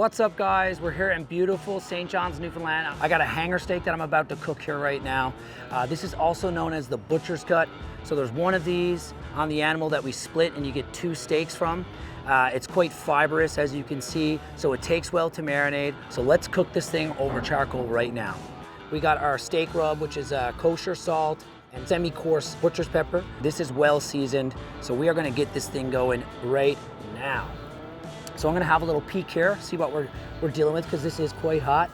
What's up, guys? We're here in beautiful St. John's, Newfoundland. I got a hanger steak that I'm about to cook here right now. This is also known as the butcher's cut. So there's one of these on the animal that we split and you get two steaks from. It's quite fibrous, as you can see, so it takes well to marinate. So let's cook this thing over charcoal right now. We got our steak rub, which is kosher salt and semi-coarse butcher's pepper. This is well seasoned, so we are gonna get this thing going right now. So I'm gonna have a little peek here, see what we're dealing with, because this is quite hot.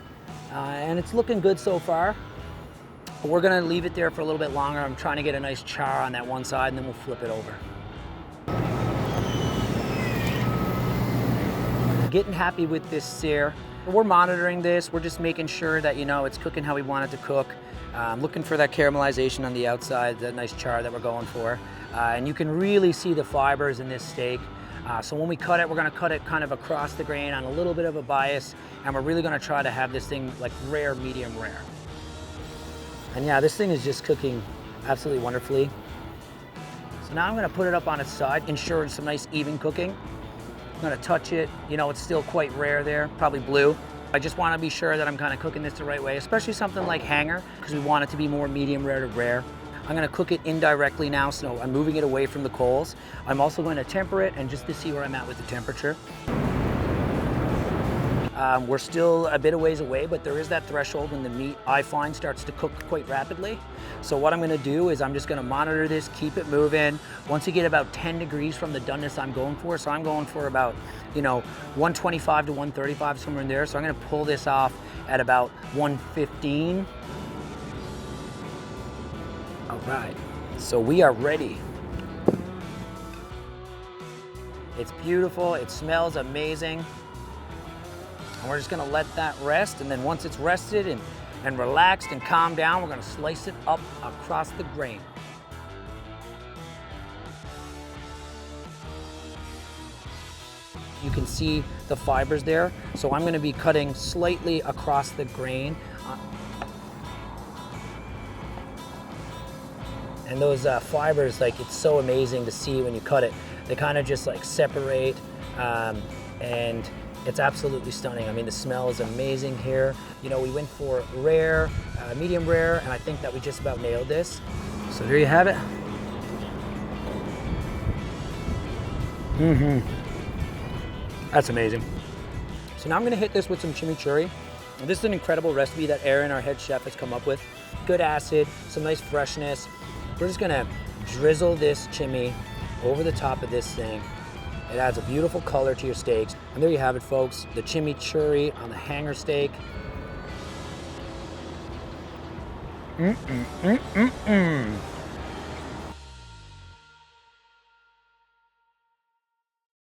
And it's looking good so far. But we're gonna leave it there for a little bit longer. I'm trying to get a nice char on that one side, and then we'll flip it over. Getting happy with this sear. We're monitoring this. We're just making sure that, you know, it's cooking how we want it to cook. Looking for that caramelization on the outside, that nice char that we're going for. And you can really see the fibers in this steak. So when we cut it, we're gonna cut it kind of across the grain on a little bit of a bias, and we're really gonna try to have this thing like rare, medium rare. And yeah, this thing is just cooking absolutely wonderfully. So now I'm gonna put it up on its side, ensuring some nice even cooking. I'm gonna touch it, you know, it's still quite rare there, probably blue. I just wanna be sure that I'm kinda cooking this the right way, especially something like hanger, because we want it to be more medium rare to rare. I'm gonna cook it indirectly now, so I'm moving it away from the coals. I'm also going to temper it, and just to see where I'm at with the temperature. We're still a bit of ways away, but there is that threshold when the meat, I find, starts to cook quite rapidly. So what I'm gonna do is I'm just gonna monitor this, keep it moving. Once you get about 10 degrees from the doneness I'm going for, so I'm going for about, you know, 125 to 135, somewhere in there. So I'm gonna pull this off at about 115. All right, so we are ready. It's beautiful, it smells amazing. And we're just gonna let that rest, and then once it's rested and relaxed and calmed down, we're gonna slice it up across the grain. You can see the fibers there, so I'm gonna be cutting slightly across the grain. And those fibers, like, it's so amazing to see when you cut it. They kind of just like separate, and it's absolutely stunning. I mean, the smell is amazing here. You know, we went for rare, medium rare, and I think that we just about nailed this. So there you have it. That's amazing. So now I'm gonna hit this with some chimichurri. And this is an incredible recipe that Aaron, our head chef, has come up with. Good acid, some nice freshness. We're just gonna drizzle this chimi over the top of this thing. It adds a beautiful color to your steaks. And there you have it, folks, the chimichurri on the hanger steak.